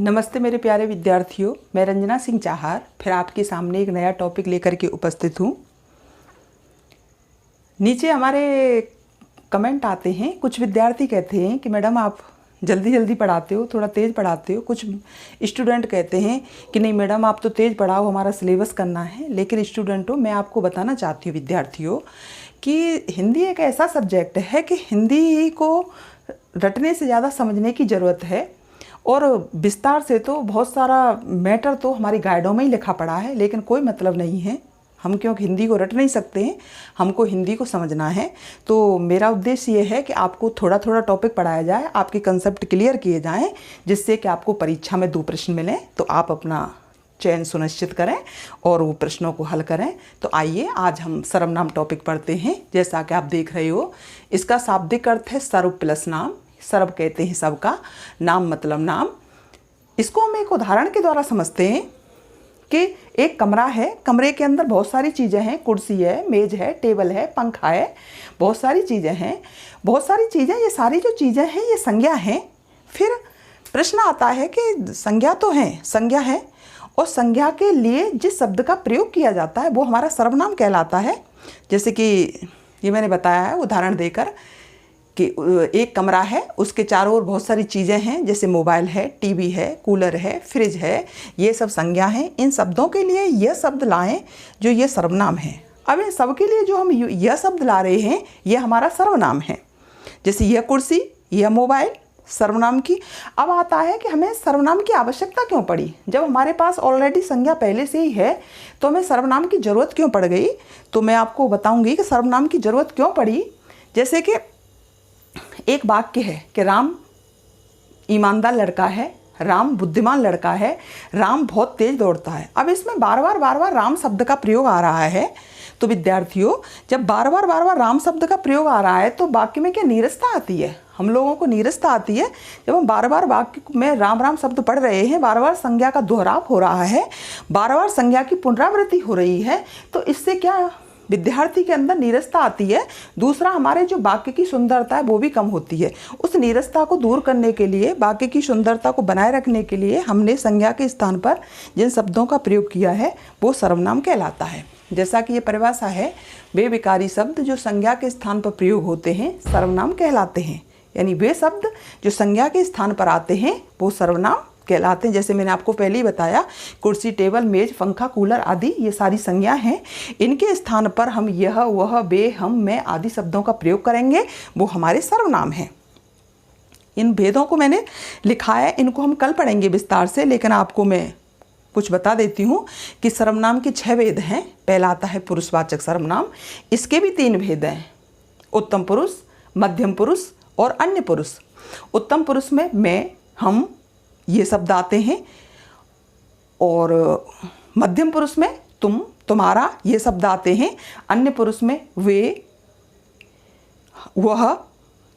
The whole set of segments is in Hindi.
नमस्ते मेरे प्यारे विद्यार्थियों, मैं रंजना सिंह चाहार फिर आपके सामने एक नया टॉपिक लेकर के उपस्थित हूँ। नीचे हमारे कमेंट आते हैं, कुछ विद्यार्थी कहते हैं कि मैडम आप जल्दी जल्दी पढ़ाते हो, थोड़ा तेज़ पढ़ाते हो। कुछ स्टूडेंट कहते हैं कि नहीं मैडम आप तो तेज़ पढ़ाओ, हमारा सिलेबस करना है। लेकिन स्टूडेंटों, मैं आपको बताना चाहती हूँ विद्यार्थियों कि हिंदी एक ऐसा सब्जेक्ट है कि हिंदी को रटने से ज़्यादा समझने की ज़रूरत है। और विस्तार से तो बहुत सारा मैटर तो हमारी गाइडों में ही लिखा पड़ा है, लेकिन कोई मतलब नहीं है। हम क्योंकि हिंदी को रट नहीं सकते हैं, हमको हिंदी को समझना है। तो मेरा उद्देश्य ये है कि आपको थोड़ा थोड़ा टॉपिक पढ़ाया जाए, आपके कंसेप्ट क्लियर किए जाएं, जिससे कि आपको परीक्षा में 2 प्रश्न मिलें तो आप अपना चयन सुनिश्चित करें और वो प्रश्नों को हल करें। तो आइए आज हम सर्वनाम टॉपिक पढ़ते हैं। जैसा कि आप देख रहे हो, इसका शाब्दिक अर्थ है सर्व प्लस नाम। सर्व कहते हैं सबका, नाम मतलब नाम। इसको हम एक उदाहरण के द्वारा समझते हैं कि एक कमरा है, कमरे के अंदर बहुत सारी चीज़ें हैं, कुर्सी है, मेज है, टेबल है, पंखा है, बहुत सारी चीज़ें हैं। बहुत सारी चीज़ें, ये सारी जो चीज़ें हैं ये संज्ञा हैं। फिर प्रश्न आता है कि संज्ञा तो है, संज्ञा है, और संज्ञा के लिए जिस शब्द का प्रयोग किया जाता है वो हमारा सर्वनाम कहलाता है। जैसे कि ये मैंने बताया है उदाहरण देकर कि एक कमरा है, उसके चारों ओर बहुत सारी चीज़ें हैं, जैसे मोबाइल है, टीवी है, कूलर है, फ्रिज है, ये सब संज्ञा हैं। इन शब्दों के लिए यह शब्द लाएं जो ये सर्वनाम है। अब इन सब के लिए जो हम यह शब्द ला रहे हैं ये हमारा सर्वनाम है। जैसे यह कुर्सी, यह मोबाइल, सर्वनाम की। अब आता है कि हमें सर्वनाम की आवश्यकता क्यों पड़ी। जब हमारे पास ऑलरेडी संज्ञा पहले से ही है तो हमें सर्वनाम की ज़रूरत क्यों पड़ गई। तो मैं आपको बताऊँगी कि सर्वनाम की ज़रूरत क्यों पड़ी। जैसे कि एक वाक्य है कि राम ईमानदार लड़का है, राम बुद्धिमान लड़का है, राम बहुत तेज दौड़ता है। अब इसमें बार बार राम शब्द का प्रयोग आ रहा है। तो विद्यार्थियों, जब बार बार राम शब्द का प्रयोग आ रहा है तो वाक्य में क्या नीरसता आती है। हम लोगों को नीरसता आती है जब हम बार बार वाक्य में राम राम शब्द पढ़ रहे हैं, बार बार संज्ञा का दोहराव हो रहा है, बार बार संज्ञा की पुनरावृत्ति हो रही है। तो इससे क्या विद्यार्थी के अंदर नीरसता आती है। दूसरा, हमारे जो वाक्य की सुंदरता है वो भी कम होती है। उस नीरसता को दूर करने के लिए, वाक्य की सुंदरता को बनाए रखने के लिए हमने संज्ञा के स्थान पर जिन शब्दों का प्रयोग किया है वो सर्वनाम कहलाता है। जैसा कि ये परिभाषा है, वे विकारी शब्द जो संज्ञा के स्थान पर प्रयोग होते हैं सर्वनाम कहलाते हैं। यानी वे शब्द जो संज्ञा के स्थान पर आते हैं वो सर्वनाम कहलाते हैं। जैसे मैंने आपको पहले ही बताया, कुर्सी, टेबल, मेज, पंखा, कूलर आदि ये सारी संज्ञा हैं। इनके स्थान पर हम यह, वह, वे, हम, मैं आदि शब्दों का प्रयोग करेंगे, वो हमारे सर्वनाम हैं। इन भेदों को मैंने लिखा है, इनको हम कल पढ़ेंगे विस्तार से, लेकिन आपको मैं कुछ बता देती हूँ कि सर्वनाम के 6 भेद हैं। पहला आता है पुरुषवाचक सर्वनाम। इसके भी 3 भेद हैं, उत्तम पुरुष, मध्यम पुरुष और अन्य पुरुष। उत्तम पुरुष में मैं, हम ये शब्द आते हैं, और मध्यम पुरुष में तुम, तुम्हारा ये शब्द आते हैं। अन्य पुरुष में वे, वह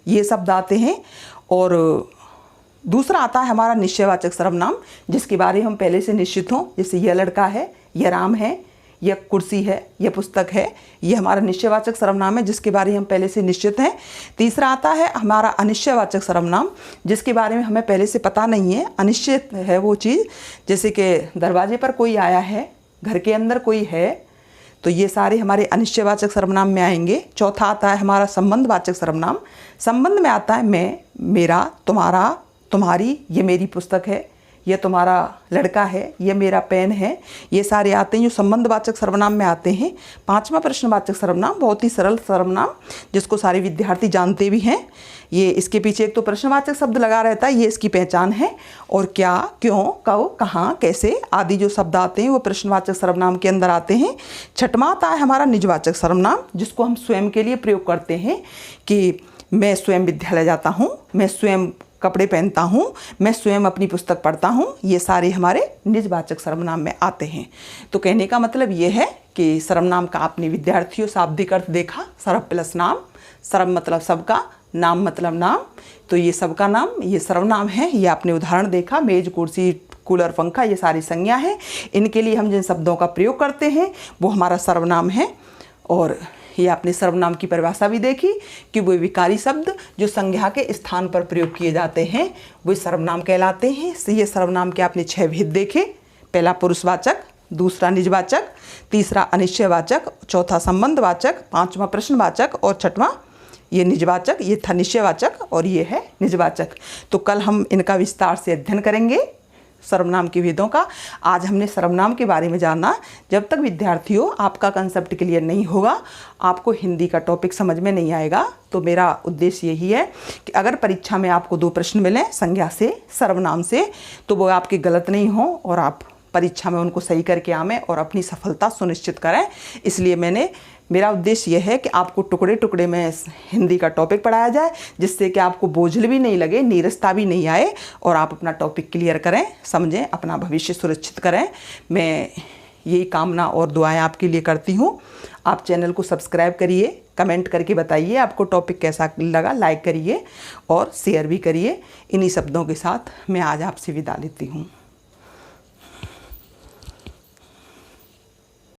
ये शब्द आते हैं। और दूसरा आता है हमारा निश्चयवाचक सर्वनाम, जिसके बारे में हम पहले से निश्चित हों। जैसे यह लड़का है, यह राम है, यह कुर्सी है, यह पुस्तक है, यह हमारा निश्चयवाचक सर्वनाम है जिसके बारे में हम पहले से निश्चित हैं। तीसरा आता है हमारा अनिश्चयवाचक सर्वनाम, जिसके बारे में हमें पहले से पता नहीं है, अनिश्चित है वो चीज़। जैसे कि दरवाजे पर कोई आया है, घर के अंदर कोई है, तो ये सारे हमारे अनिश्चयवाचक सर्वनाम में आएंगे। चौथा आता है हमारा संबंधवाचक सर्वनाम। संबंध में आता है मैं, मेरा, तुम्हारा, तुम्हारी, ये मेरी पुस्तक है, यह तुम्हारा लड़का है, यह मेरा पेन है। ये सारे आते हैं जो संबंधवाचक सर्वनाम में आते हैं। 5वां प्रश्नवाचक सर्वनाम, बहुत ही सरल सर्वनाम जिसको सारे विद्यार्थी जानते भी हैं। ये इसके पीछे एक तो प्रश्नवाचक शब्द लगा रहता है, ये इसकी पहचान है। और क्या, क्यों, कब, कहाँ, कैसे आदि जो शब्द आते हैं वो प्रश्नवाचक सर्वनाम के अंदर आते हैं। 6वां आता है हमारा निजवाचक सर्वनाम, जिसको हम स्वयं के लिए प्रयोग करते हैं कि मैं स्वयं विद्यालय जाता हूँ, मैं स्वयं कपड़े पहनता हूँ, मैं स्वयं अपनी पुस्तक पढ़ता हूँ। ये सारे हमारे निजवाचक सर्वनाम में आते हैं। तो कहने का मतलब ये है कि सर्वनाम का आपने विद्यार्थियों शाब्दिक अर्थ देखा। सर्व प्लस नाम, सर्व मतलब सबका, नाम मतलब नाम। तो ये सबका नाम, ये सर्वनाम है। ये आपने उदाहरण देखा, मेज, कुर्सी, कूलर, पंखा, ये सारी संज्ञा है। इनके लिए हम जिन शब्दों का प्रयोग करते हैं वो हमारा सर्वनाम है। और ये आपने सर्वनाम की परिभाषा भी देखी कि वो विकारी शब्द जो संज्ञा के स्थान पर प्रयोग किए जाते हैं वो सर्वनाम कहलाते हैं। ये सर्वनाम के आपने 6 भेद देखे। पहला पुरुषवाचक, दूसरा निजवाचक, तीसरा अनिश्चयवाचक, चौथा संबंधवाचक, पांचवा प्रश्नवाचक और छठवां ये निजवाचक। ये था निश्चयवाचक और ये है निजवाचक। तो कल हम इनका विस्तार से अध्ययन करेंगे सर्वनाम के भेदों का। आज हमने सर्वनाम के बारे में जाना। जब तक विद्यार्थियों आपका कंसेप्ट क्लियर नहीं होगा, आपको हिंदी का टॉपिक समझ में नहीं आएगा। तो मेरा उद्देश्य यही है कि अगर परीक्षा में आपको 2 प्रश्न मिलें संज्ञा से, सर्वनाम से, तो वो आपके गलत नहीं हो और आप परीक्षा में उनको सही करके आवें और अपनी सफलता सुनिश्चित करें। इसलिए मेरा उद्देश्य यह है कि आपको टुकड़े टुकड़े में हिंदी का टॉपिक पढ़ाया जाए, जिससे कि आपको बोझिल भी नहीं लगे, नीरसता भी नहीं आए और आप अपना टॉपिक क्लियर करें, समझें, अपना भविष्य सुरक्षित करें। मैं यही कामना और दुआएं आपके लिए करती हूँ। आप चैनल को सब्सक्राइब करिए, कमेंट करके बताइए आपको टॉपिक कैसा लगा, लाइक करिए और शेयर भी करिए। इन्हीं शब्दों के साथ मैं आज आपसे विदा लेती हूँ।